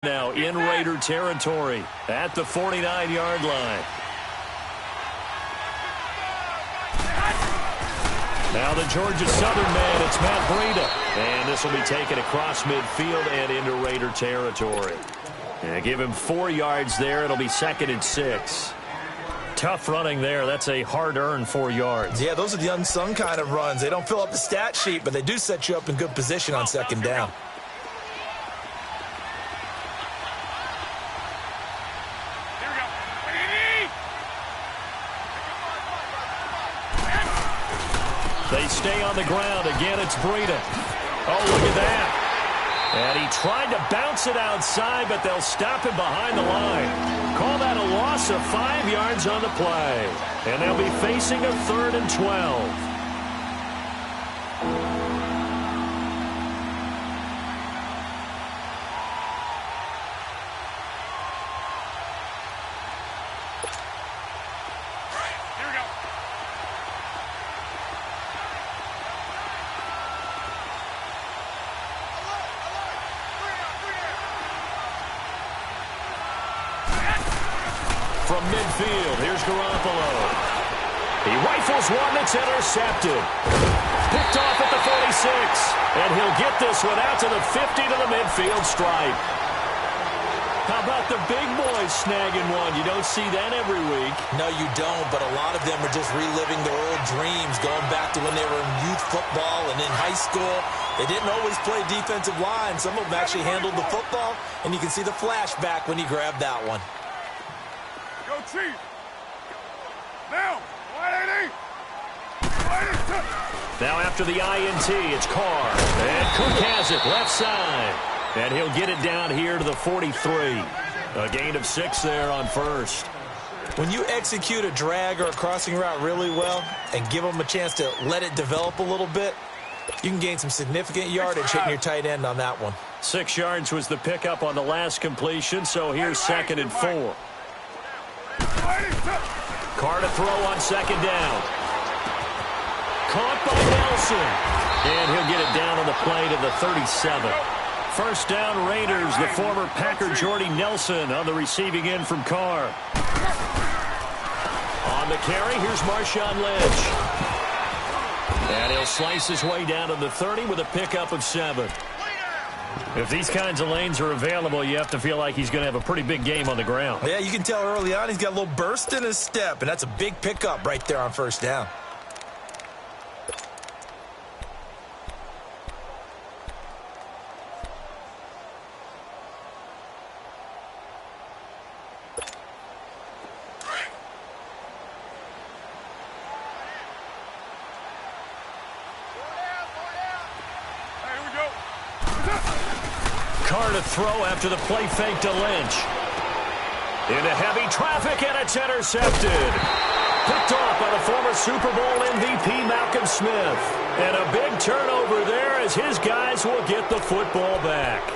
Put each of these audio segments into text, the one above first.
Now in Raider territory at the 49-yard line. Now the Georgia Southern man, it's Matt Breida. And this will be taken across midfield and into Raider territory. And give him 4 yards there. It'll be 2nd and 6. Tough running there. That's a hard-earned 4 yards. Yeah, those are the unsung kind of runs. They don't fill up the stat sheet, but they do set you up in good position on 2nd down. They stay on the ground. Again, it's Breida. Oh, look at that. And he tried to bounce it outside, but they'll stop him behind the line. Call that a loss of 5 yards on the play. And they'll be facing a 3rd and 12. From midfield, here's Garoppolo. He rifles one that's intercepted. Picked off at the 46. And he'll get this one out to the 50 to the midfield stripe. How about the big boys snagging one? You don't see that every week. No, you don't, but a lot of them are just reliving their old dreams, going back to when they were in youth football and in high school. They didn't always play defensive line. Some of them actually handled the football, and you can see the flashback when he grabbed that one. Chief. Now, 180. Now after the INT, it's Carr. And Cook has it left side. And he'll get it down here to the 43. A gain of 6 there on 1st. When you execute a drag or a crossing route really well and give them a chance to let it develop a little bit, you can gain some significant yardage hitting your tight end on that one. 6 yards was the pickup on the last completion, so here's 2nd and 4. Carr to throw on 2nd down. Caught by Nelson. And he'll get it down on the play to the 37. 1st down Raiders, the former Packer Jordy Nelson on the receiving end from Carr. On the carry, here's Marshawn Lynch. And he'll slice his way down to the 30 with a pickup of 7. If these kinds of lanes are available, you have to feel like he's going to have a pretty big game on the ground. Yeah, you can tell early on he's got a little burst in his step, and that's a big pickup right there on 1st down. Carr to throw after the play fake to Lynch. Into heavy traffic, and it's intercepted. Picked off by the former Super Bowl MVP Malcolm Smith. And a big turnover there as his guys will get the football back.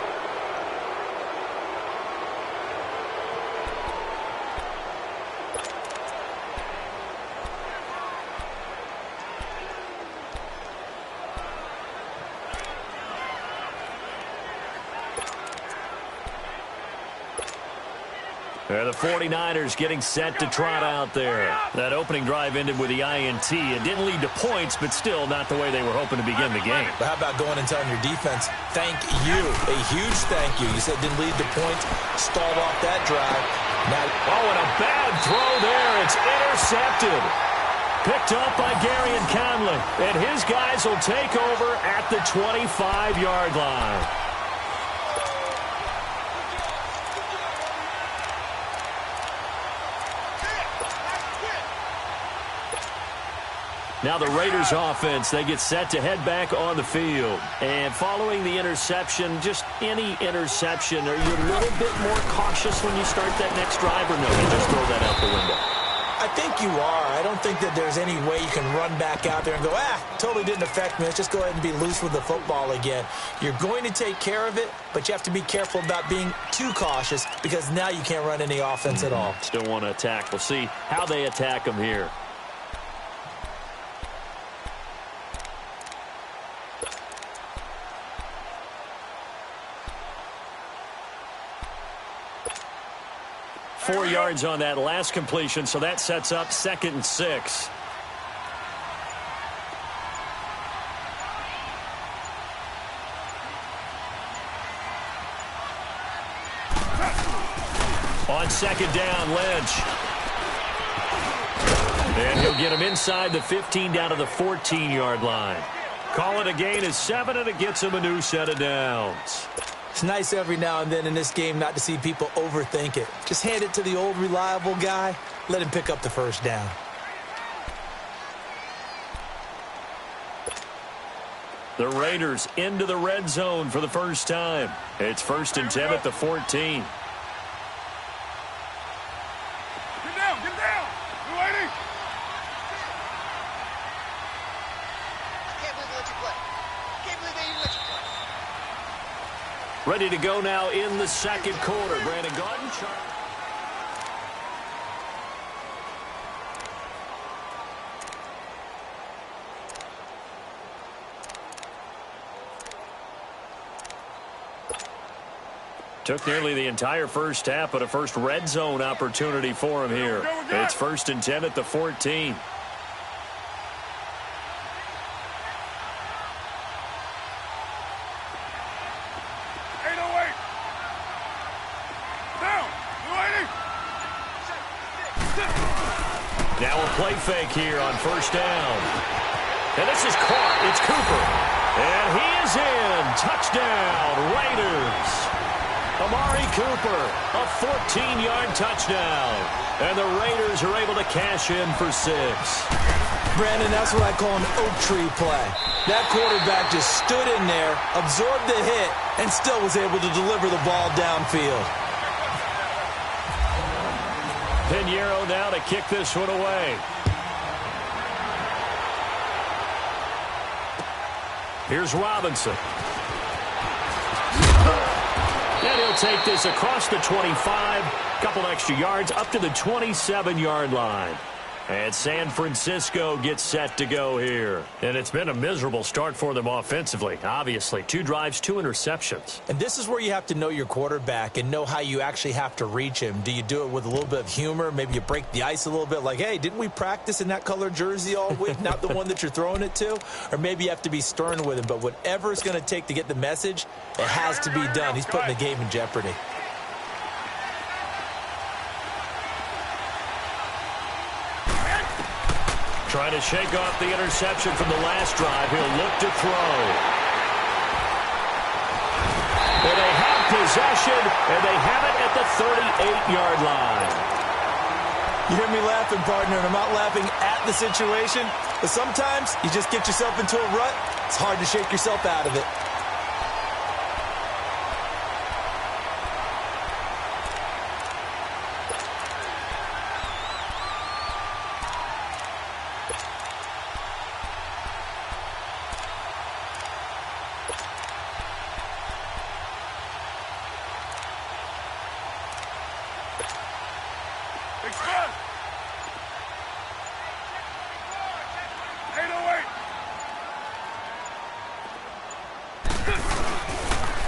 The 49ers getting set to trot out there. That opening drive ended with the INT. It didn't lead to points, but still not the way they were hoping to begin the game. But how about going and telling your defense, thank you, a huge thank you. You said it didn't lead to points, stalled off that drive. Now, oh, and a bad throw there. It's intercepted. Picked up by Gary and Conley. And his guys will take over at the 25-yard line. Now the Raiders offense, they get set to head back on the field. And following the interception, just any interception, are you a little bit more cautious when you start that next drive, or no, you just throw that out the window? I think you are. I don't think that there's any way you can run back out there and go, totally didn't affect me. Let's just go ahead and be loose with the football again. You're going to take care of it, but you have to be careful about being too cautious because now you can't run any offense at all. Still want to attack. We'll see how they attack them here. 4 yards on that last completion, so that sets up 2nd and 6. On 2nd down, Lynch. And he'll get him inside the 15 down to the 14-yard line. Call it a gain of 7, and it gets him a new set of downs. It's nice every now and then in this game not to see people overthink it. Just hand it to the old reliable guy. Let him pick up the first down. The Raiders into the red zone for the first time. It's 1st and 10 at the 14. Get down! 280! Can't believe they let you play. Can't believe they even let you play. Ready to go now in the 2nd quarter. Brandon Gaudin. Took nearly the entire first half, but a first red zone opportunity for him here. It's 1st and 10 at the 14. Now a play fake here on 1st down. And this is caught. It's Cooper. And he is in. Touchdown, Raiders. Amari Cooper, a 14-yard touchdown. And the Raiders are able to cash in for 6. Brandon, that's what I call an oak tree play. That quarterback just stood in there, absorbed the hit, and still was able to deliver the ball downfield. Pinheiro now to kick this one away. Here's Robinson. And he'll take this across the 25, couple extra yards up to the 27-yard line. And San Francisco gets set to go here. And it's been a miserable start for them offensively, obviously. 2 drives, 2 interceptions. And this is where you have to know your quarterback and know how you actually have to reach him. Do you do it with a little bit of humor? Maybe you break the ice a little bit like, hey, didn't we practice in that color jersey all week, not the one that you're throwing it to? Or maybe you have to be stern with him. But whatever it's going to take to get the message, it has to be done. He's putting the game in jeopardy. Trying to shake off the interception from the last drive. He'll look to throw. And they have possession, and they have it at the 38-yard line. You hear me laughing, partner, and I'm not laughing at the situation. But sometimes you just get yourself into a rut. It's hard to shake yourself out of it.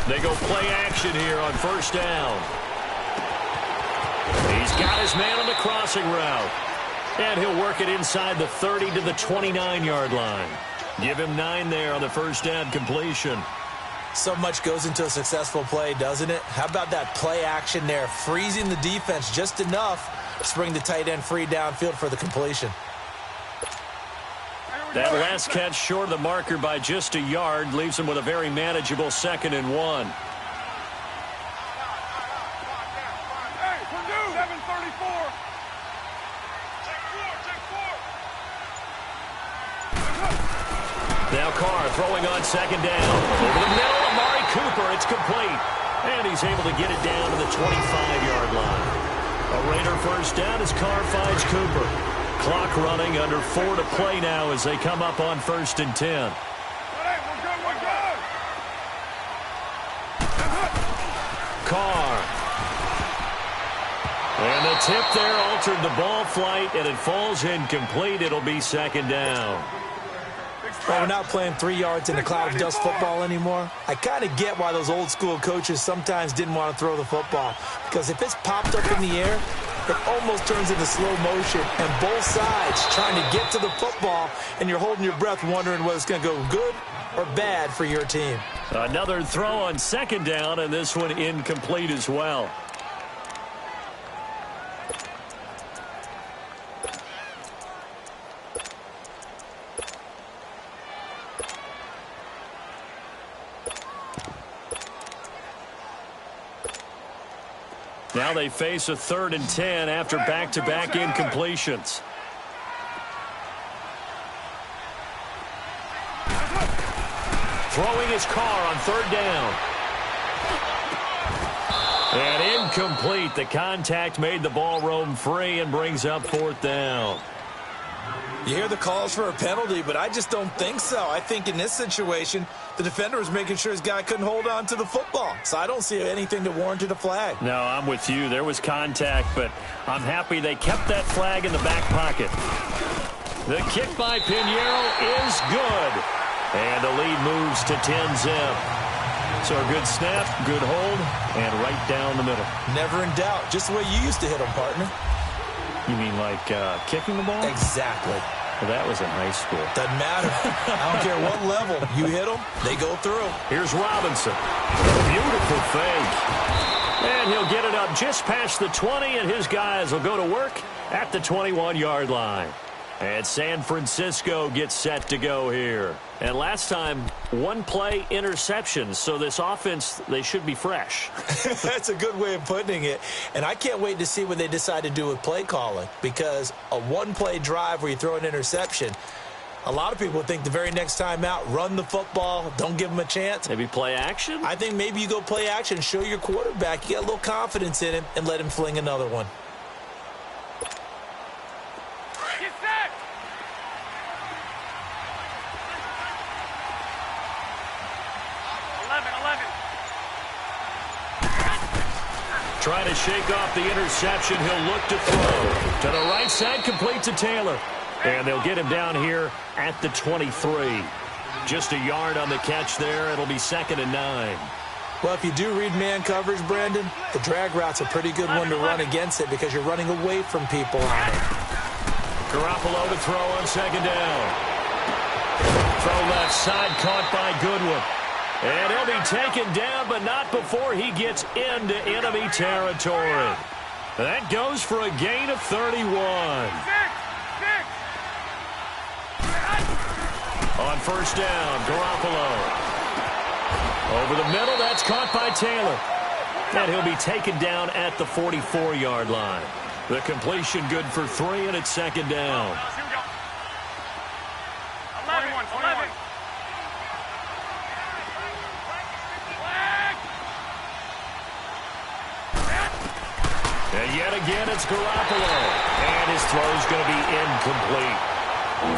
They go play action here on 1st down. He's got his man on the crossing route. And he'll work it inside the 30 to the 29-yard line. Give him 9 there on the 1st down completion. So much goes into a successful play, doesn't it? How about that play action there? Freezing the defense just enough to bring the tight end free downfield for the completion. That last catch short of the marker by just a yard leaves him with a very manageable 2nd and 1. Hey, Purdue, 734. Now Carr throwing on 2nd down. Over the middle, Amari Cooper. It's complete. And he's able to get it down to the 25-yard line. A Raider 1st down as Carr finds Cooper. Clock running, under 4 to play now as they come up on 1st and 10. Carr. And the tip there altered the ball flight, and it falls incomplete. It'll be 2nd down. Well, we're not playing 3 yards in a cloud of dust football anymore. I kind of get why those old school coaches sometimes didn't want to throw the football. Because if it's popped up in the air, it almost turns into slow motion. And both sides trying to get to the football, and you're holding your breath wondering whether it's going to go good or bad for your team. Another throw on second down, and this one incomplete as well. Now they face a 3rd and 10 after back-to-back incompletions. Throwing his car on 3rd down. And incomplete. The contact made the ball roam free and brings up 4th down. You hear the calls for a penalty, but I just don't think so. I think in this situation, the defender was making sure his guy couldn't hold on to the football. So I don't see anything that warranted a flag. No, I'm with you. There was contact, but I'm happy they kept that flag in the back pocket. The kick by Pinheiro is good. And the lead moves to 10-zip. So a good snap, good hold, and right down the middle. Never in doubt. Just the way you used to hit them, partner. You mean like kicking the ball? Exactly. Well, that was in high school. Doesn't matter. I don't care what level. You hit them, they go through. Here's Robinson. Beautiful fake. And he'll get it up just past the 20, and his guys will go to work at the 21-yard line. And San Francisco gets set to go here. And last time, 1-play interceptions. So this offense, they should be fresh. That's a good way of putting it. And I can't wait to see what they decide to do with play calling. Because a 1-play drive where you throw an interception, a lot of people think the very next time out, run the football, don't give them a chance. Maybe play action? I think maybe you go play action, show your quarterback, you get a little confidence in him, and let him fling another one. Trying to shake off the interception. He'll look to throw. To the right side, complete to Taylor. And they'll get him down here at the 23. Just a yard on the catch there. It'll be 2nd and 9. Well, if you do read man coverage, Brandon, the drag route's a pretty good one to run against it because you're running away from people on it. Garoppolo to throw on 2nd down. Throw left side, caught by Goodwin. And he'll be taken down, but not before he gets into enemy territory. That goes for a gain of 31. On 1st down, Garoppolo. Over the middle, that's caught by Taylor. And he'll be taken down at the 44-yard line. The completion good for 3, and it's 2nd down. 11. And yet again, it's Garoppolo. And his throw's going to be incomplete.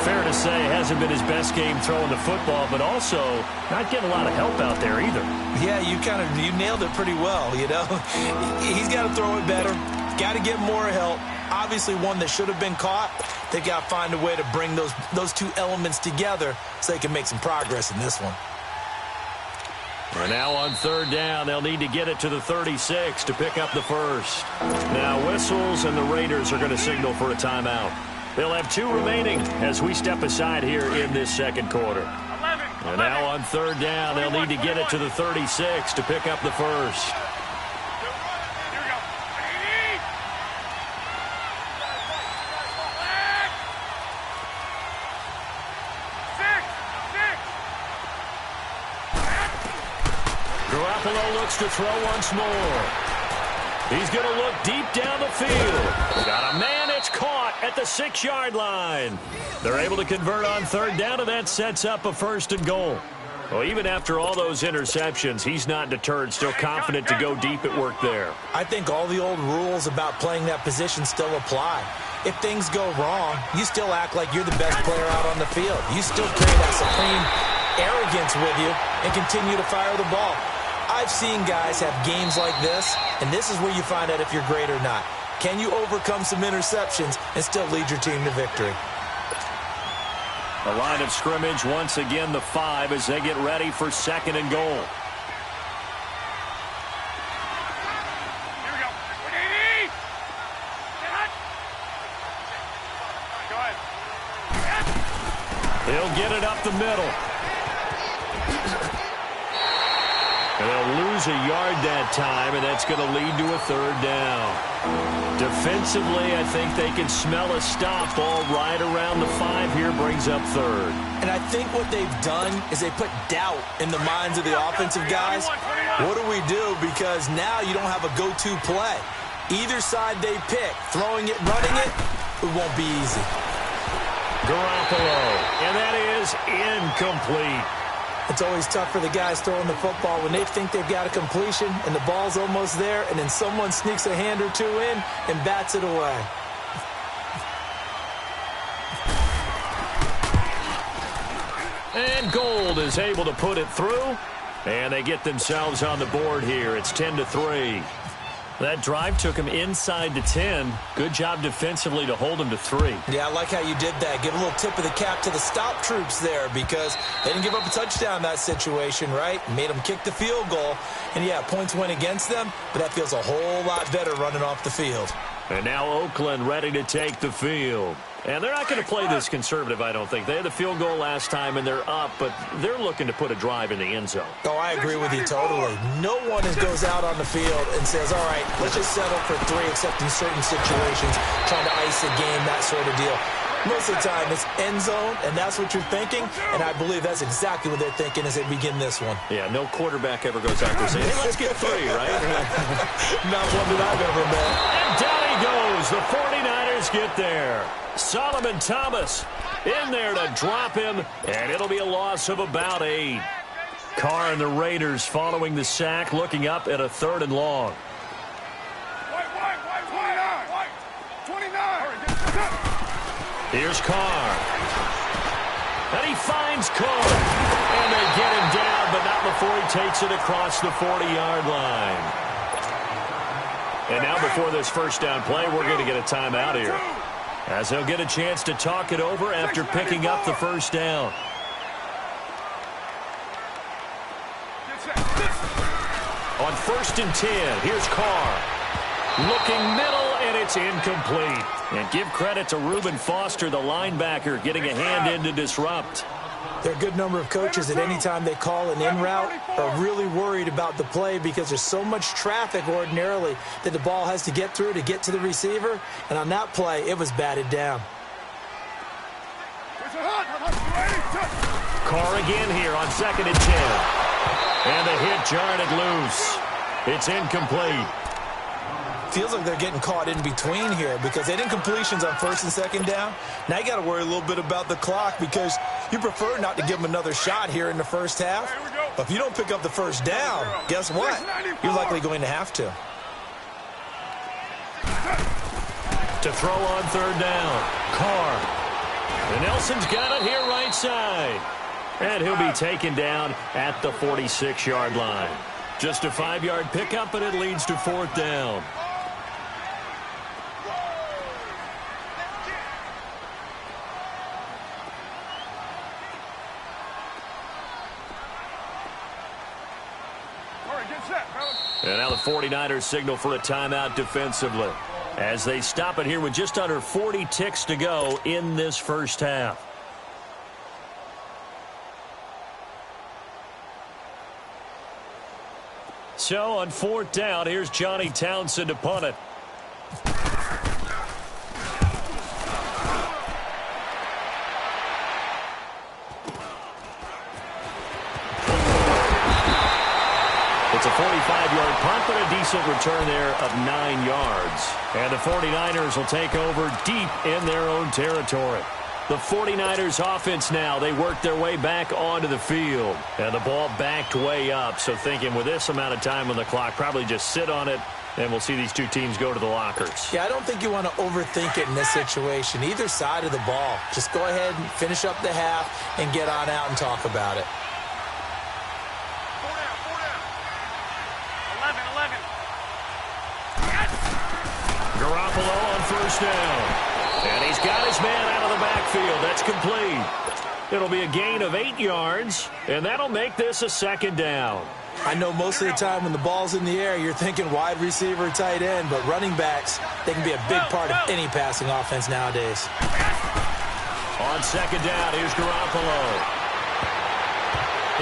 Fair to say, hasn't been his best game throwing the football, but also not getting a lot of help out there either. Yeah, you nailed it pretty well, you know. He's got to throw it better. Got to get more help. Obviously, one that should have been caught. They've got to find a way to bring those two elements together so they can make some progress in this one. And now on 3rd down, they'll need to get it to the 36 to pick up the first. Now whistles, and the Raiders are going to signal for a timeout. They'll have 2 remaining as we step aside here in this 2nd quarter. And now on 3rd down, they'll need to get it to the 36 to pick up the first. Garoppolo looks to throw once more. He's going to look deep down the field. Got a man, it's caught at the 6-yard line. They're able to convert on 3rd down, and that sets up a 1st and goal. Well, even after all those interceptions, he's not deterred, still confident to go deep at work there. I think all the old rules about playing that position still apply. If things go wrong, you still act like you're the best player out on the field. You still carry that supreme arrogance with you and continue to fire the ball. I've seen guys have games like this, and this is where you find out if you're great or not. Can you overcome some interceptions and still lead your team to victory? The line of scrimmage once again the 5 as they get ready for 2nd and goal. Here we go. Go ahead. He'll get it up the middle. And they'll lose a yard that time, and that's going to lead to a 3rd down. Defensively, I think they can smell a stop. Ball right around the 5 here brings up 3rd. And I think what they've done is they put doubt in the minds of the offensive guys. What do we do? Because now you don't have a go-to play. Either side they pick, throwing it, running it, it won't be easy. Garoppolo, and that is incomplete. It's always tough for the guys throwing the football when they think they've got a completion and the ball's almost there, and then someone sneaks a hand or two in and bats it away. And Gold is able to put it through, and they get themselves on the board here. It's 10-3. That drive took him inside the 10. Good job defensively to hold him to 3. Yeah, I like how you did that. Give a little tip of the cap to the stop troops there because they didn't give up a touchdown in that situation, right? Made them kick the field goal. And, yeah, points went against them, but that feels a whole lot better running off the field. And now Oakland ready to take the field. And they're not going to play this conservative, I don't think. They had the field goal last time, and they're up, but they're looking to put a drive in the end zone. Oh, I agree with you totally. No one goes out on the field and says, all right, let's just settle for 3, except in certain situations, trying to ice a game, that sort of deal. Most of the time, it's end zone, and that's what you're thinking, and I believe that's exactly what they're thinking as they begin this one. Yeah, no quarterback ever goes out there saying, hey, let's get 3, right? Not one that I've ever met. And down he goes. The 49ers get there. Solomon Thomas in there to drop him, and it'll be a loss of about 8. Carr and the Raiders following the sack, looking up at a 3rd and long. White. 29. Here's Carr. And he finds Carr. And they get him down, but not before he takes it across the 40-yard line. And now before this first down play, we're going to get a timeout here, as they'll get a chance to talk it over after picking up the first down. On 1st and 10, here's Carr. Looking middle, and it's incomplete. And give credit to Reuben Foster, the linebacker, getting a hand in to disrupt. There are a good number of coaches that any time they call an in route are really worried about the play because there's so much traffic ordinarily that the ball has to get through to get to the receiver. And on that play, it was batted down. Carr again here on 2nd and 10. And the hit jarred it loose. It's incomplete. Feels like they're getting caught in between here because they did completions on 1st and 2nd down. Now you got to worry a little bit about the clock because you prefer not to give them another shot here in the first half. But if you don't pick up the first down, guess what? You're likely going to have to. To throw on 3rd down, Carr. And Nelson's got it here right side. And he'll be taken down at the 46-yard line. Just a 5-yard pickup, and it leads to 4th down. And now the 49ers signal for a timeout defensively, as they stop it here with just under 40 ticks to go in this first half. So on 4th down, here's Johnny Townsend to punt it. It's a 45-yard punt, but a decent return there of 9 yards. And the 49ers will take over deep in their own territory. The 49ers offense now, they work their way back onto the field. And the ball backed way up, so thinking with this amount of time on the clock, probably just sit on it, and we'll see these two teams go to the lockers. Yeah, I don't think you want to overthink it in this situation. Either side of the ball. Just go ahead and finish up the half and get on out and talk about it. 11. Garoppolo on 1st down. And he's got his man out of the backfield. That's complete. It'll be a gain of 8 yards, and that'll make this a second down. I know most of the time when the ball's in the air, you're thinking wide receiver, tight end, but running backs, they can be a big part of any passing offense nowadays. On second down, here's Garoppolo.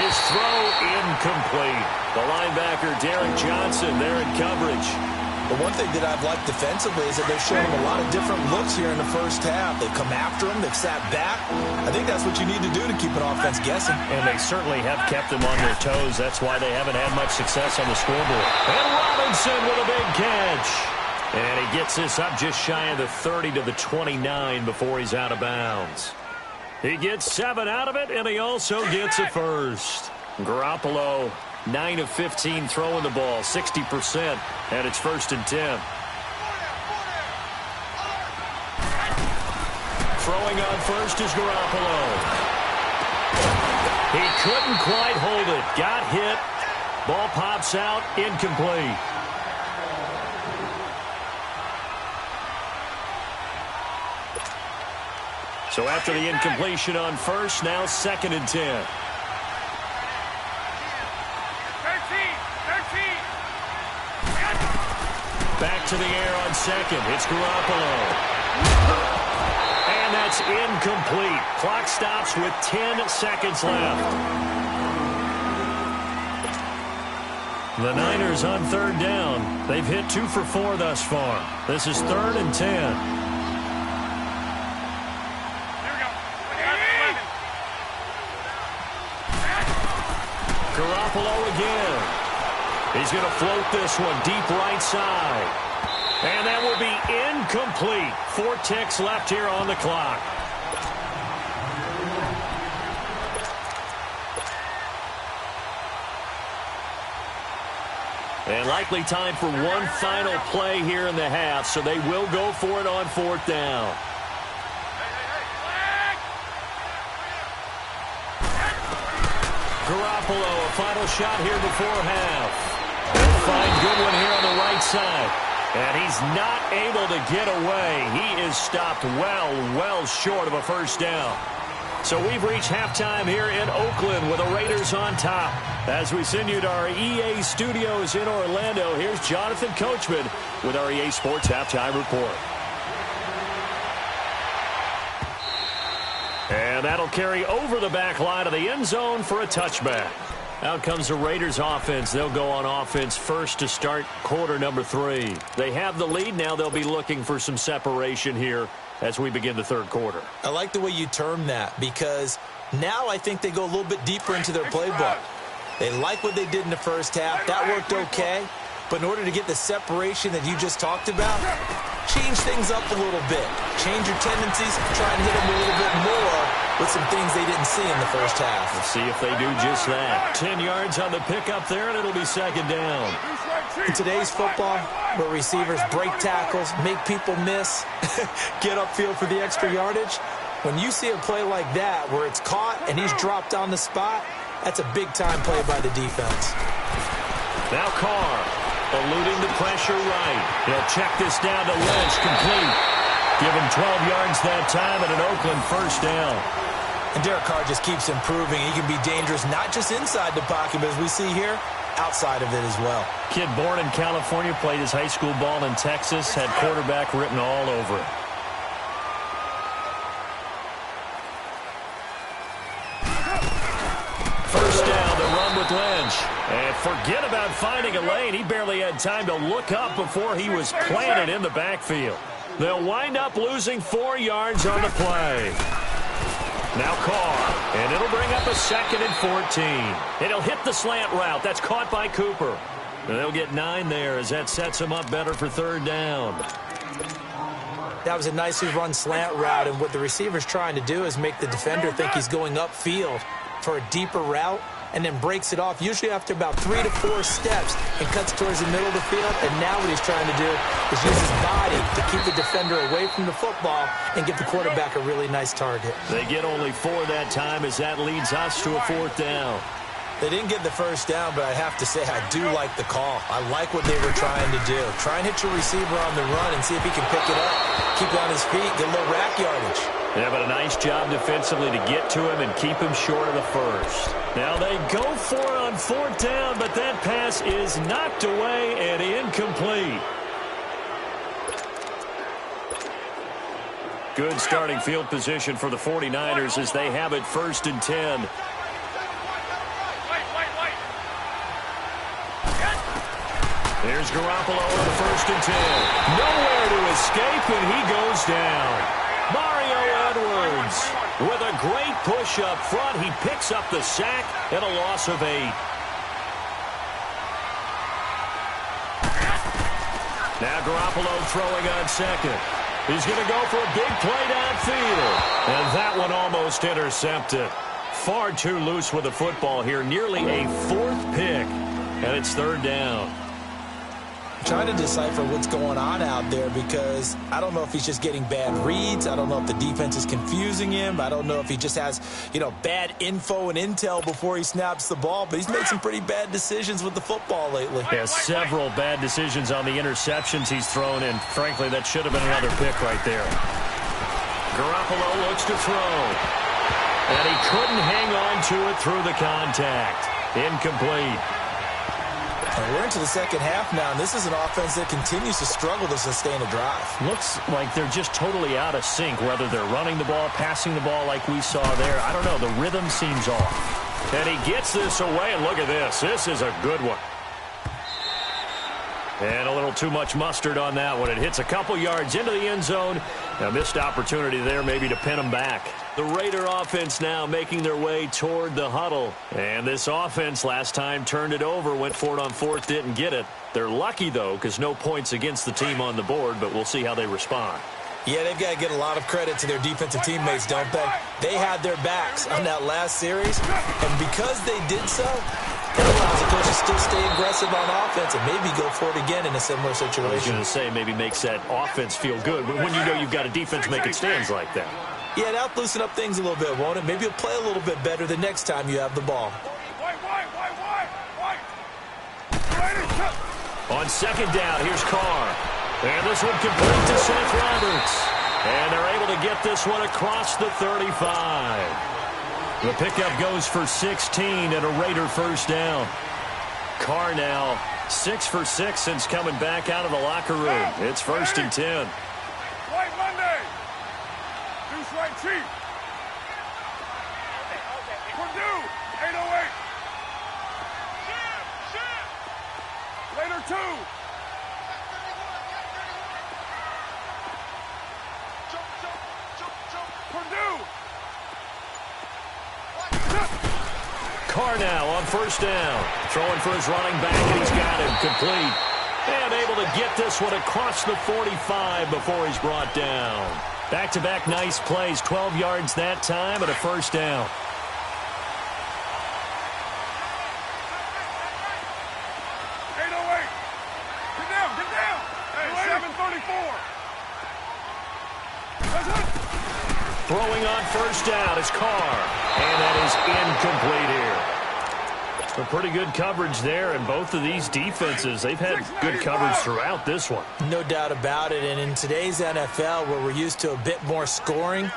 His throw incomplete. The linebacker, Derek Johnson, there in coverage. But one thing that I've liked defensively is that they've shown him a lot of different looks here in the first half. They've come after him. They've sat back. I think that's what you need to do to keep an offense guessing. And they certainly have kept them on their toes. That's why they haven't had much success on the scoreboard. And Robinson with a big catch. And he gets this up just shy of the 30 to the 29 before he's out of bounds. He gets 7 out of it, and he also gets a first. Garoppolo, 9 of 15 throwing the ball, 60%, and it's 1st and 10. Throwing on first is Garoppolo. He couldn't quite hold it. Got hit. Ball pops out, incomplete. So after the incompletion on first, now 2nd and 10. 13. Back to the air on second. It's Garoppolo. And that's incomplete. Clock stops with 10 seconds left. The Niners on 3rd down. They've hit 2 for 4 thus far. This is 3rd and 10. Garoppolo again. He's going to float this one deep right side. And that will be incomplete. 4 ticks left here on the clock. And likely time for one final play here in the half, so they will go for it on 4th down. Garoppolo, a final shot here before half. They'll find Goodwin here on the right side. And he's not able to get away. He is stopped well short of a 1st down. So we've reached halftime here in Oakland with the Raiders on top. As we send you to our EA studios in Orlando, here's Jonathan Coachman with our EA Sports Halftime Report. And that'll carry over the back line of the end zone for a touchback. Out comes the Raiders offense. They'll go on offense first to start quarter number 3. They have the lead. Now they'll be looking for some separation here as we begin the 3rd quarter. I like the way you term that because now I think they go a little bit deeper into their playbook. They like what they did in the first half. That worked okay. But in order to get the separation that you just talked about, change things up a little bit. Change your tendencies, try and hit them a little bit more with some things they didn't see in the first half. Let's see if they do just that. 10 yards on the pickup there, and it'll be 2nd down. In today's football, where receivers break tackles, make people miss, get upfield for the extra yardage, when you see a play like that where it's caught and he's dropped on the spot, that's a big-time play by the defense. Now Carr, eluding the pressure right. He'll check this down to Lynch, complete. Give him 12 yards that time and an Oakland 1st down. And Derek Carr just keeps improving. He can be dangerous not just inside the pocket, but as we see here, outside of it as well. Kid born in California, played his high school ball in Texas, had quarterback written all over it. First down, the run with Lynch. And forget about finding a lane. He barely had time to look up before he was planted in the backfield. They'll wind up losing 4 yards on the play. Now Carr, and it'll bring up a 2nd and 14. And he'll hit the slant route. That's caught by Cooper. And they'll get 9 there as that sets him up better for 3rd down. That was a nicely run slant route, and what the receiver's trying to do is make the defender think he's going upfield for a deeper route, and then breaks it off, usually after about 3 to 4 steps, and cuts towards the middle of the field. And now what he's trying to do is use his body to keep the defender away from the football and give the quarterback a really nice target. They get only 4 that time as that leads us to a 4th down. They didn't get the first down, but I have to say I do like the call. I like what they were trying to do. Try and hit your receiver on the run and see if he can pick it up, keep it on his feet, get a little rack yardage. Yeah, but a nice job defensively to get to him and keep him short of the first. Now they go for it on fourth down, but that pass is knocked away and incomplete. Good starting field position for the 49ers as they have it 1st and 10. Here's Garoppolo on the 1st and 10. Nowhere to escape, and he goes down. Mario Edwards with a great push up front. He picks up the sack and a loss of 8. Now Garoppolo throwing on second. He's going to go for a big play downfield. And that one almost intercepted. Far too loose with the football here. Nearly a 4th pick. And it's 3rd down. Trying to decipher what's going on out there because I don't know if he's just getting bad reads. I don't know if the defense is confusing him. I don't know if he just has, bad info and intel before he snaps the ball. But he's made some pretty bad decisions with the football lately. Yeah, several bad decisions on the interceptions he's thrown, and frankly, that should have been another pick right there. Garoppolo looks to throw. And he couldn't hang on to it through the contact. Incomplete. And we're into the second half now, and this is an offense that continues to struggle to sustain a drive. Looks like they're just totally out of sync, whether they're running the ball, passing the ball like we saw there. I don't know. The rhythm seems off. And he gets this away, and look at this. This is a good one. And a little too much mustard on that one. It hits a couple yards into the end zone. A missed opportunity there maybe to pin him back. The Raider offense now making their way toward the huddle. And this offense last time turned it over, went for it on 4th, didn't get it. They're lucky, though, because no points against the team on the board, but we'll see how they respond. Yeah, they've got to get a lot of credit to their defensive teammates, don't they? They had their backs on that last series, and because they did so, that allows the coach to still stay aggressive on offense and maybe go for it again in a similar situation. I was going to say maybe makes that offense feel good, but when you know you've got a defense making stands like that. Yeah, that'll loosen up things a little bit, won't it? Maybe you'll play a little bit better the next time you have the ball. On 2nd down, here's Carr. And this one complete to Seth Roberts. And they're able to get this one across the 35. The pickup goes for 16 and a Raider 1st down. Carr now 6 for 6 since coming back out of the locker room. It's 1st and 10. White Monday. Deuce right cheap. Purdue, 808. Later 2. Purdue. Carr now on 1st down. Throwing for his running back, and he's got him complete. And able to get this one across the 45 before he's brought down. Back-to-back nice plays, 12 yards that time, and a 1st down. Throwing on 1st down is Carr. And that is incomplete here. A pretty good coverage there, and both of these defenses, they've had good coverage throughout this one. No doubt about it, and in today's NFL, where we're used to a bit more scoring,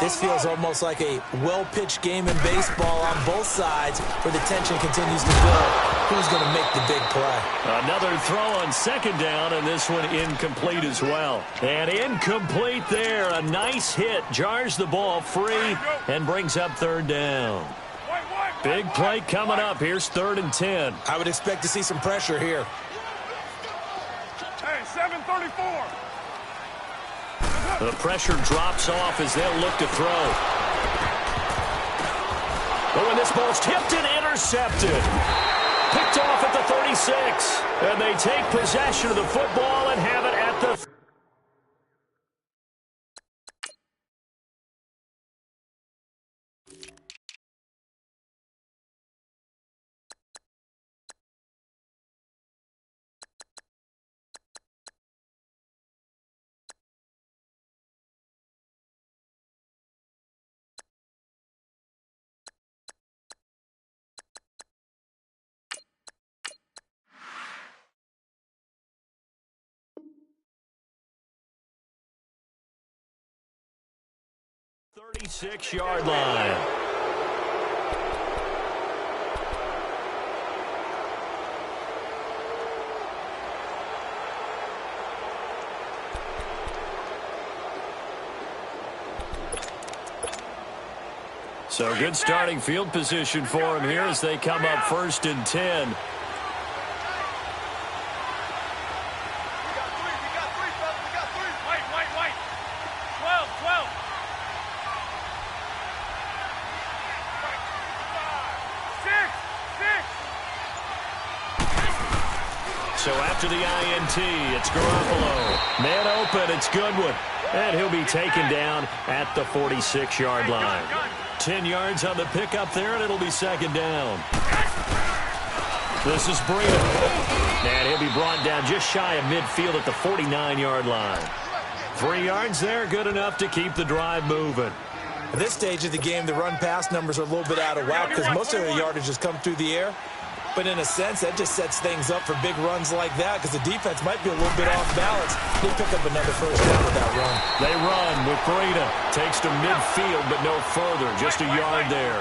this feels almost like a well-pitched game in baseball on both sides where the tension continues to build. Who's going to make the big play? Another throw on 2nd down, and this one incomplete as well. And incomplete there. A nice hit. Jars the ball free and brings up 3rd down. Big play coming up. Here's 3rd and 10. I would expect to see some pressure here. Hey, 7:34. The pressure drops off as they'll look to throw. But when this ball's tipped and intercepted. Picked off at the 36. And they take possession of the football and have it at the 36-yard line. So good starting field position for him here as they come up 1st and 10. So after the INT, it's Garoppolo. Man open, it's Goodwin. And he'll be taken down at the 46-yard line. 10 yards on the pickup there, and it'll be 2nd down. This is Breida. And he'll be brought down just shy of midfield at the 49-yard line. 3 yards there, good enough to keep the drive moving. At this stage of the game, the run-pass numbers are a little bit out of whack because most of the yardage has come through the air. But in a sense, that just sets things up for big runs like that because the defense might be a little bit off balance. They pick up another 1st down with that run. They run with Breida. Takes to midfield, but no further. Just a yard there.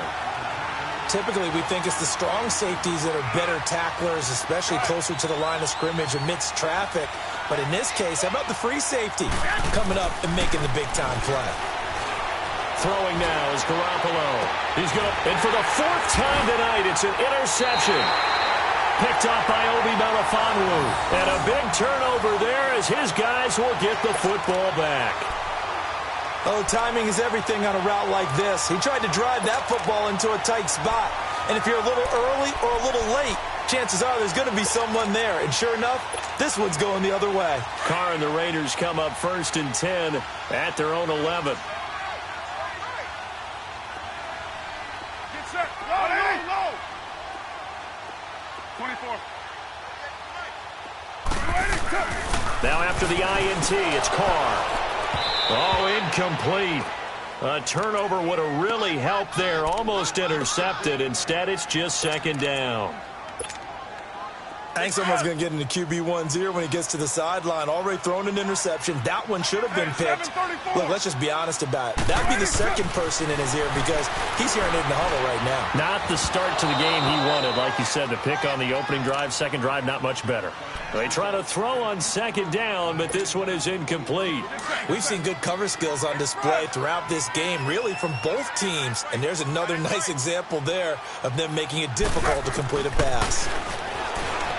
Typically, we think it's the strong safeties that are better tacklers, especially closer to the line of scrimmage amidst traffic. But in this case, how about the free safety coming up and making the big-time play? Throwing now is Garoppolo. He's going to, and for the 4th time tonight, it's an interception. Picked off by Obi Melifonwu. And a big turnover there as his guys will get the football back. Oh, timing is everything on a route like this. He tried to drive that football into a tight spot. And if you're a little early or a little late, chances are there's going to be someone there. And sure enough, this one's going the other way. Carr and the Raiders come up 1st and 10 at their own 11. Low. 24. Now after the INT, it's Carr. Oh, incomplete. A turnover would have really helped there. Almost intercepted. Instead, it's just 2nd down. I think someone's going to get into QB1's ear when he gets to the sideline. Already thrown an interception. That one should have been picked. Look, let's just be honest about it. That'd be the 2nd person in his ear because he's hearing it in the huddle right now. Not the start to the game he wanted. Like you said, the pick on the opening drive, 2nd drive, not much better. They try to throw on 2nd down, but this one is incomplete. We've seen good cover skills on display throughout this game, really from both teams. And there's another nice example there of them making it difficult to complete a pass.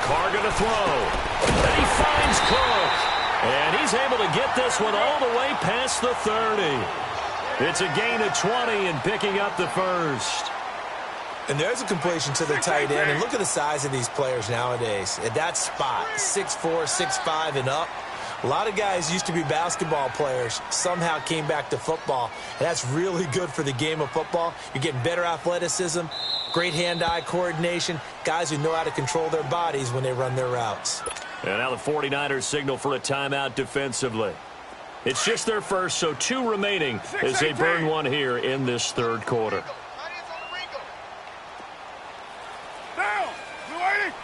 Carr going to throw. And he finds Cook. And he's able to get this one all the way past the 30. It's a gain of 20 and picking up the 1st. And there's a completion to the tight end. And look at the size of these players nowadays. At that spot, 6'4", 6'5", and up. A lot of guys used to be basketball players, somehow came back to football. And that's really good for the game of football. You're getting better athleticism, great hand-eye coordination, guys who know how to control their bodies when they run their routes. And now the 49ers signal for a timeout defensively. It's just their 1st, so 2 remaining as they burn one here in this 3rd quarter. Down. Blue 80.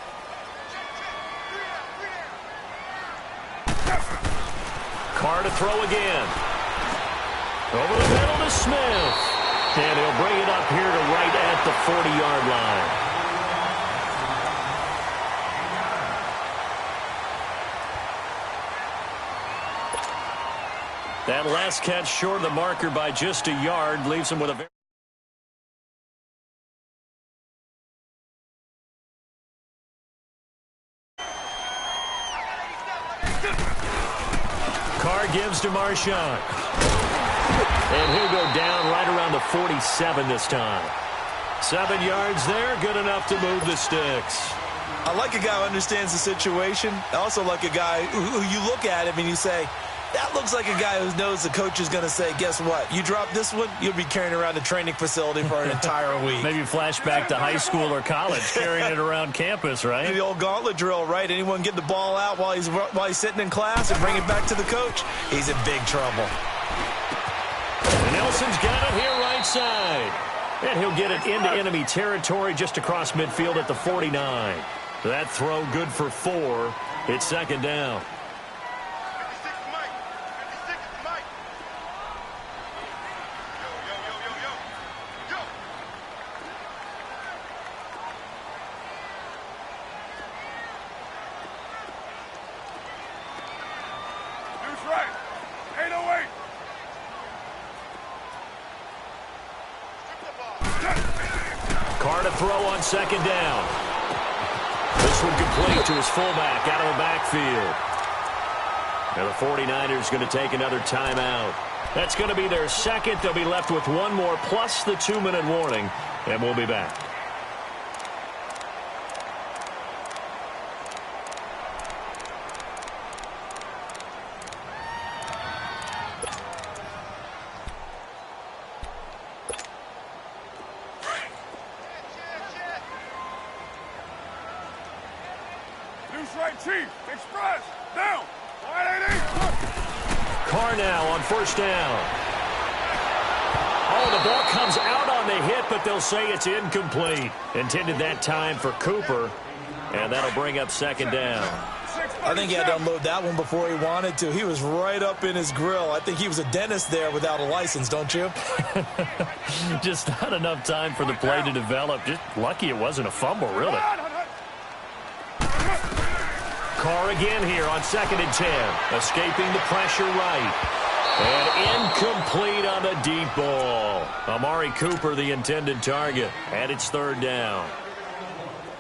Carr to throw again. Over the middle to Smith. And he'll bring it up here to right at the 40-yard line. That last catch short of the marker by just a yard leaves him with a very... Carr gives to Marshawn. And he'll go down right around the 47 this time. 7 yards there, good enough to move the sticks. I like a guy who understands the situation. I also like a guy who you look at him and you say, that looks like a guy who knows the coach is going to say, guess what? You drop this one, you'll be carrying around the training facility for an entire week. Maybe flashback to high school or college, carrying it around campus, right? The old gauntlet drill, right? Anyone get the ball out while he's sitting in class and bring it back to the coach? He's in big trouble. And Nelson's got it here right side. And he'll get it into enemy territory just across midfield at the 49. That throw good for 4. It's 2nd down. throw on second down. This one complete to his fullback out of the backfield. And the 49ers going to take another timeout. That's going to be their second. They'll be left with one more plus the 2-minute warning, and we'll be back. Right, Chief. Express. Down. Carr now on first down. Oh, the ball comes out on the hit, but they'll say it's incomplete. Intended that time for Cooper, and that'll bring up second down. I think he had to unload that one before he wanted to. He was right up in his grill. I think he was a dentist there without a license, don't you? Just not enough time for the play to develop. Just lucky it wasn't a fumble, really. Carr again here on 2nd and 10. Escaping the pressure right. And incomplete on the deep ball. Amari Cooper, the intended target. And it's 3rd down.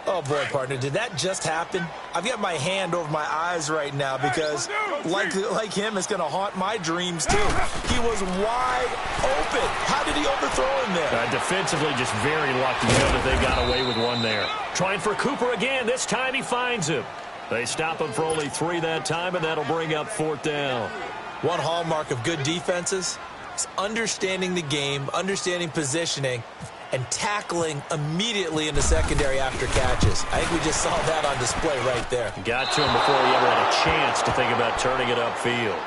Oh, boy, partner, did that just happen? I've got my hand over my eyes right now because, like him, it's going to haunt my dreams, too. He was wide open. How did he overthrow him there? Defensively, just very lucky that they got away with one there. Trying for Cooper again. This time he finds him. They stop him for only 3 that time, and that'll bring up 4th down. One hallmark of good defenses is understanding the game, understanding positioning, and tackling immediately in the secondary after catches. I think we just saw that on display right there. Got to him before he ever had a chance to think about turning it upfield.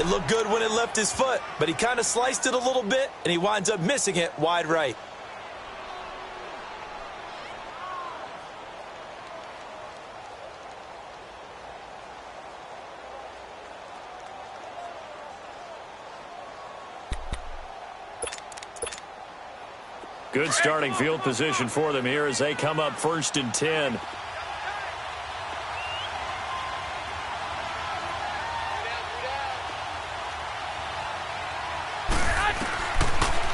It looked good when it left his foot, but he kind of sliced it a little bit, and he winds up missing it wide right. Good starting field position for them here as they come up 1st and 10.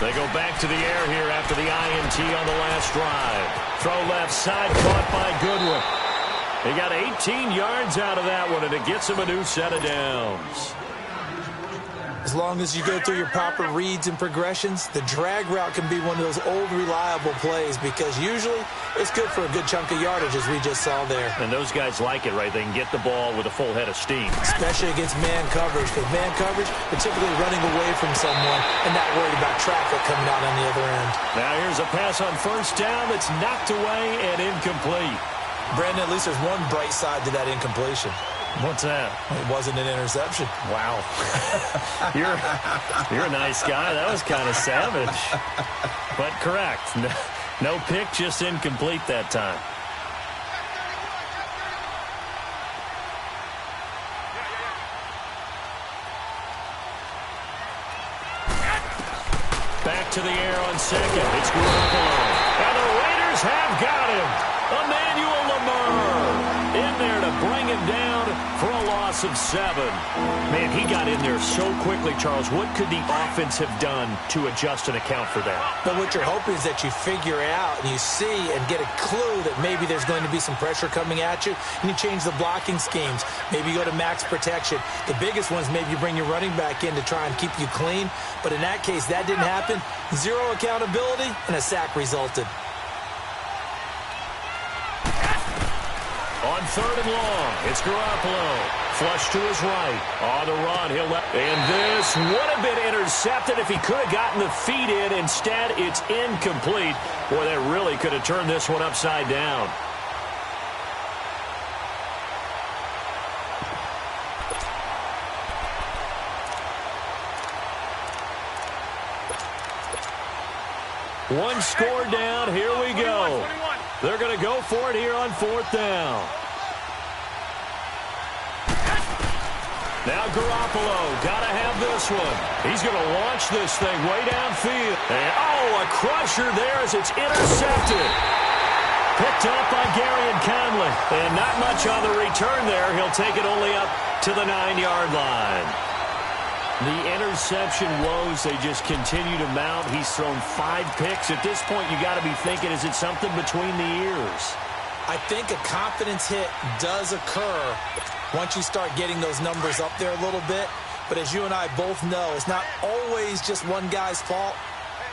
They go back to the air here after the INT on the last drive. Throw left side, caught by Goodwin. He got 18 yards out of that one, and it gets him a new set of downs. As long as you go through your proper reads and progressions, the drag route can be one of those old reliable plays because usually it's good for a good chunk of yardage, as we just saw there. And those guys like it, right? They can get the ball with a full head of steam. Especially against man coverage, because man coverage, particularly running away from someone and not worried about traffic coming out on the other end. Now here's a pass on first down that's knocked away and incomplete. Brandon, at least there's one bright side to that incompletion. What's that? It wasn't an interception. Wow. You're a nice guy. That was kind of savage. But correct. No pick, just incomplete that time. Back to the air on 2nd. It's Garoppolo. And the Raiders have got him. Emmanuel Lamar in there to bring him down for a loss of 7. Man, he got in there so quickly, Charles. What could the offense have done to adjust and account for that? But what you're hoping is that you figure out and you see and get a clue that maybe there's going to be some pressure coming at you, and you change the blocking schemes. Maybe you go to max protection. The biggest ones, maybe you bring your running back in to try and keep you clean. But in that case, that didn't happen. 0 accountability, and a sack resulted. On 3rd and long, it's Garoppolo. Flush to his right. On the run, he'll let... And this would have been intercepted if he could have gotten the feet in. Instead, it's incomplete. Boy, that really could have turned this one upside down. One score down. Here we go. They're going to go for it here on 4th down. Now Garoppolo, got to have this one. He's going to launch this thing way downfield. And, a crusher there as it's intercepted. Picked up by Garyon Conley. And not much on the return there. He'll take it only up to the 9-yard line. The interception woes, they just continue to mount. He's thrown 5 picks. At this point, you got to be thinking, is it something between the ears? I think a confidence hit does occur once you start getting those numbers up there a little bit. But as you and I both know, it's not always just one guy's fault.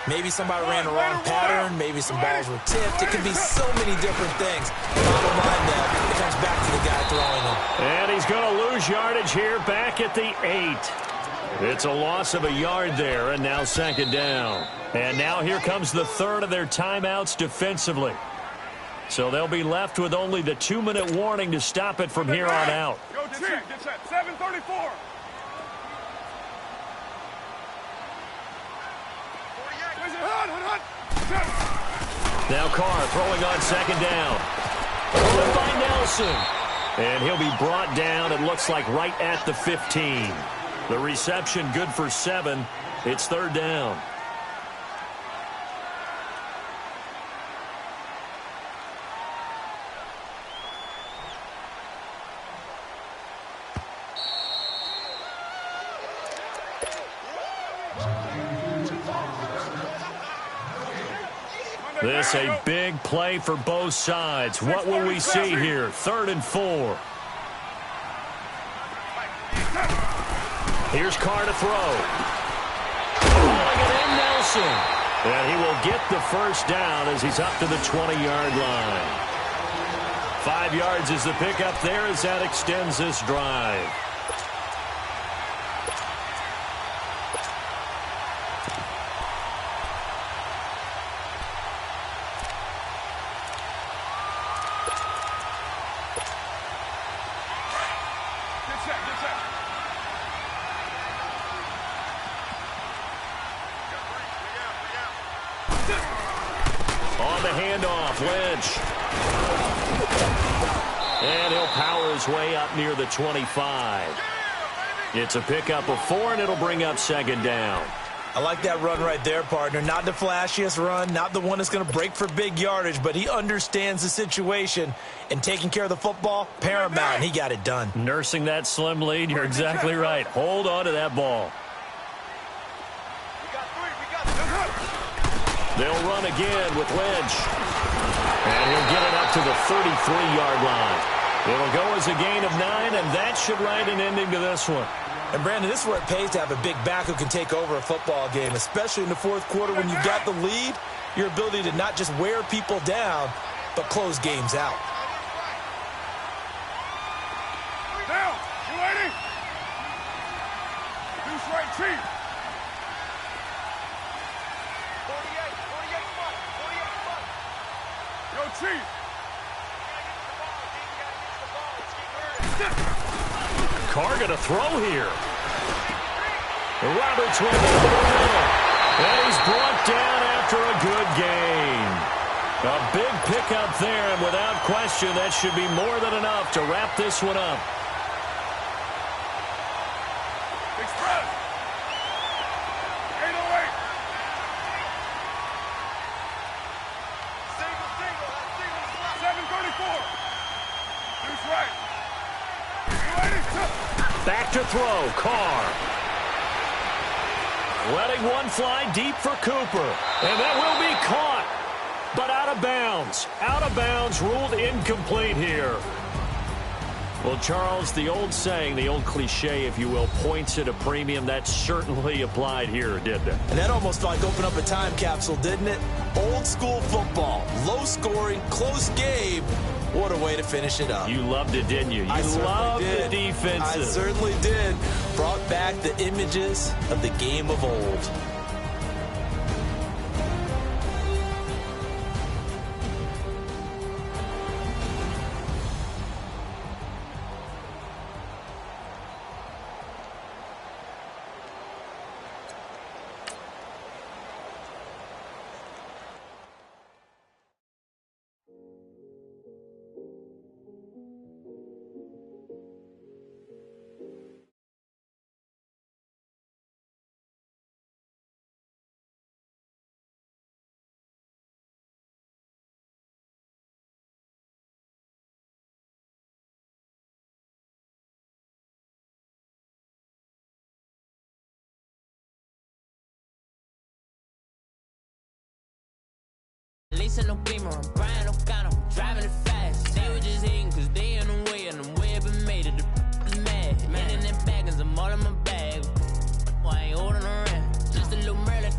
Maybe somebody ran the wrong pattern. Maybe some balls were tipped. It can be so many different things. Bottom line, though, it comes back to the guy throwing them. And he's going to lose yardage here back at the 8. It's a loss of a yard there, and now second down. And now here comes the third of their timeouts defensively. So they'll be left with only the 2-minute warning to stop it from here on out. Go Chief, get set. 7:34. Now Carr throwing on second down. Thrown by Nelson. And he'll be brought down, it looks like, right at the 15. The reception good for 7. It's third down. This a big play for both sides. What will we see here? 3rd and 4. Here's Carr to throw. Calling it in, Nelson. And he will get the first down as he's up to the 20-yard line. 5 yards is the pickup there as that extends this drive. On the handoff, Lynch. And he'll power his way up near the 25. It's a pickup of 4, and it'll bring up second down. I like that run right there, partner. Not the flashiest run, not the one that's going to break for big yardage, but he understands the situation, and taking care of the football, paramount, and he got it done. Nursing that slim lead, you're exactly right. Hold on to that ball. They'll run again with Lynch. And he'll get it up to the 33-yard line. It'll go as a gain of 9, and that should write an ending to this one. And, Brandon, this is where it pays to have a big back who can take over a football game, especially in the fourth quarter when you've got the lead, your ability to not just wear people down, but close games out. Down. You ready? Deuce right, Chief. 48 front. 48 front. Yo, Chief. Carr going to throw here. Roberts will go to the middle. And he's brought down after a good gain. A big pickup there, and without question, that should be more than enough to wrap this one up. Express. 808. Single. 7:34. Deuce right. Back to throw, Carr. Letting one fly deep for Cooper. And that will be caught, but out of bounds. Out of bounds, ruled incomplete here. Well, Charles, the old saying, the old cliche, if you will, points at a premium. That certainly applied here, didn't it? And that almost felt like opened up a time capsule, didn't it? Old school football, low scoring, close game. What a way to finish it up. You loved it, didn't you? You loved the defenses. I certainly did. Brought back the images of the game of old. ain't seen no Beamer, I'm buying no gun, I'm driving it fast. They were just hating cause they in the way, and the way I've been made it, the is mad. Man in them baggins, I'm all in my bag. Well, I ain't holding around, just a little Merlin.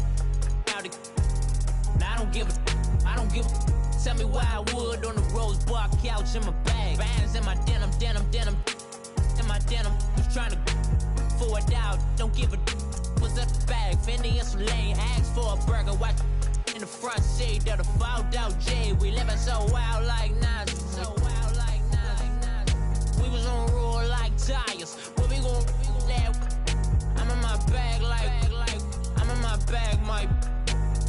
Now I don't give a, tell me why I would on the rose bar couch in my bag. Bands in my denim, in my denim. Was trying to forward out, don't give a was up the bag. Fendi and some lane, asked for a burger. Watch in the front seat of the fouled out J. We living so wild like Nas, We was on roll like tires. What we gon' that? I'm in my bag like I'm in my bag, my.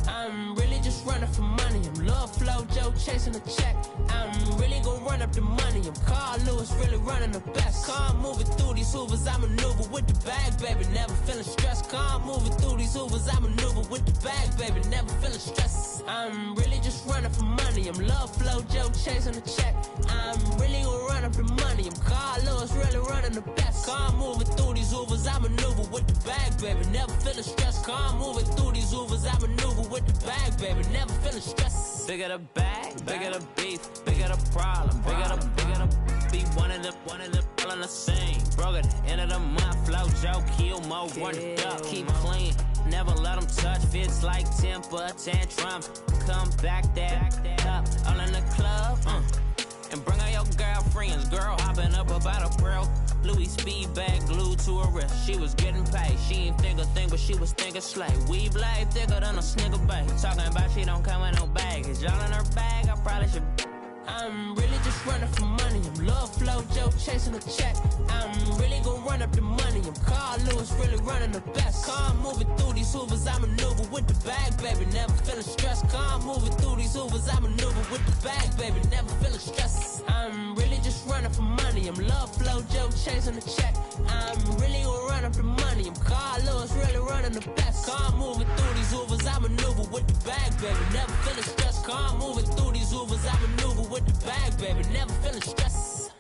I'm really just running for money. I'm Love Flow Joe chasing the check. I'm really gon' run up the money. I'm Carl Lewis, really running the best. Car moving through these hoovers, I maneuver with the bag, baby. Never feeling stressed. Car moving through these hoovers, I maneuver with the bag, baby. Never feeling stressed. I'm really just running for money. I'm Love Flow Joe chasing the check. I'm really gon' run up the money. I'm Carl Lewis, really running the best. Car moving through these hoovers, I maneuver with the bag, baby. Never feeling stressed. Car moving through these hoovers, I maneuver with the bag, baby. Never feeling stressed. Bigger the bag, bigger the beef, bigger the problem, bigger the be one of the all in the same. Broke at the end of the month, Flow Joe, kill mo, run it up, keep clean. Never let them touch, fits like temper tantrums. Come back that up, all in the club, and bring out your girlfriends. Girl hopping up about a pearl. Louis speed bag glued to her wrist. She was getting paid. She ain't think a thing, but she was thinking slay. Weave blade thicker than a snicker bag. Talking about she don't come with no baggage. Y'all in her bag, I probably should. I'm really just running for money. I'm Love Flow Joe chasing the check. I'm really gon' run up the money. I'm Carl Lewis, really running the best. Car moving through these hoovers, I maneuver with the bag, baby. Never feeling stressed. Car moving through these hoovers, I maneuver with the bag, baby. Never feeling stressed. I'm really just running for money. I'm Love Flow Joe chasing the check. I'm really gon' run up the money. I'm Carl Lewis, really running the best. Car moving through these hoovers, I maneuver with the bag, baby. Never feeling stressed. Car moving through these hoovers, I maneuver with the bag, baby. Never feeling stressed.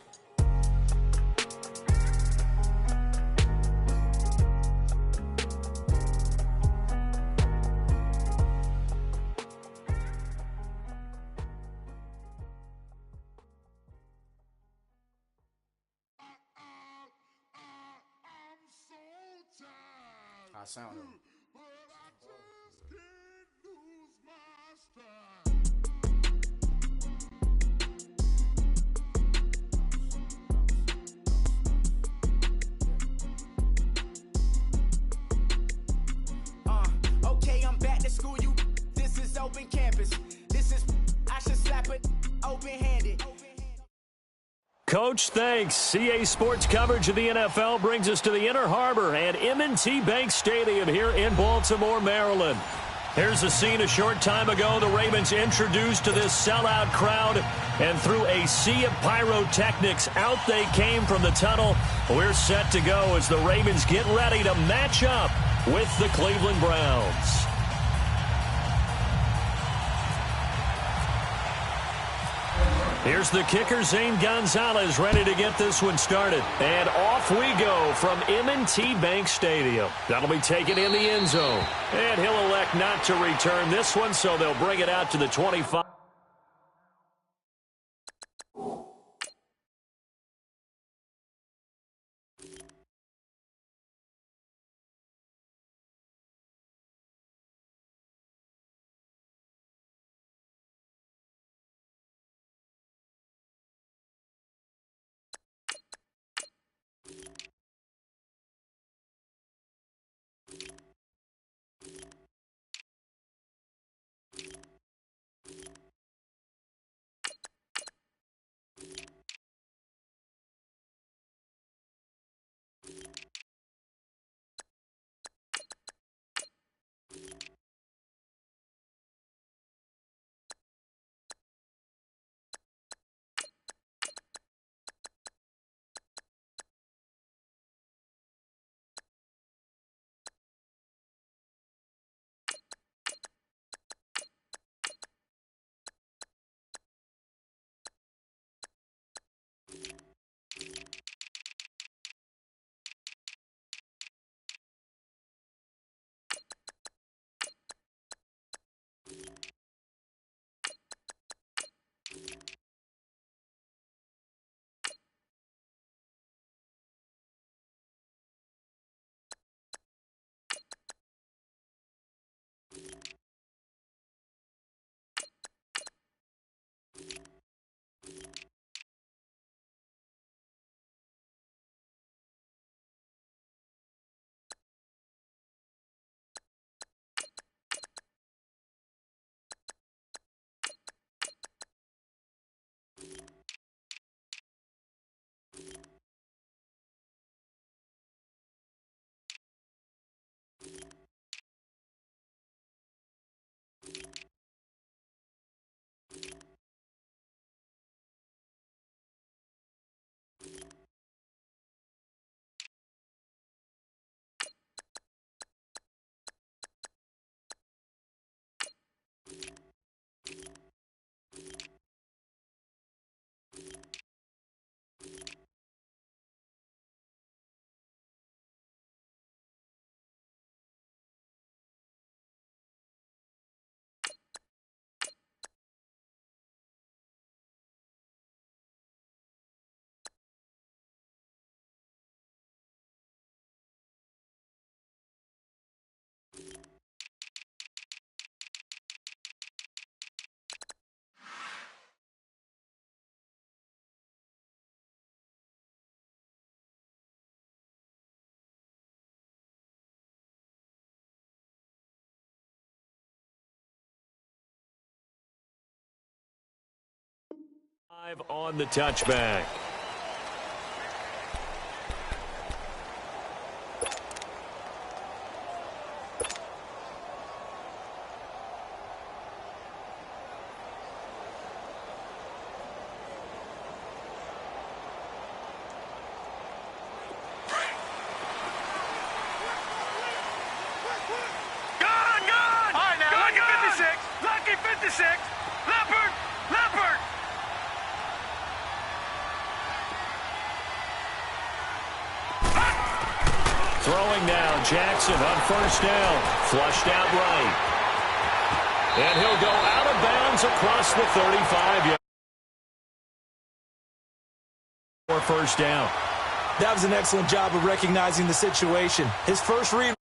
I sound him. Okay, I'm back to school, you. This is open campus. This is, I should slap it open-handed. Coach, thanks. CA Sports coverage of the NFL brings us to the Inner Harbor and M&T Bank Stadium here in Baltimore, Maryland. Here's a scene a short time ago. The Ravens introduced to this sellout crowd, and through a sea of pyrotechnics, out they came from the tunnel. We're set to go as the Ravens get ready to match up with the Cleveland Browns. Here's the kicker, Zane Gonzalez, ready to get this one started. And off we go from M&T Bank Stadium. That'll be taken in the end zone. And he'll elect not to return this one, so they'll bring it out to the 25. On the touchback. Throwing now, Jackson on first down. Flushed out right. And he'll go out of bounds across the 35. For first down. That was an excellent job of recognizing the situation. His first read.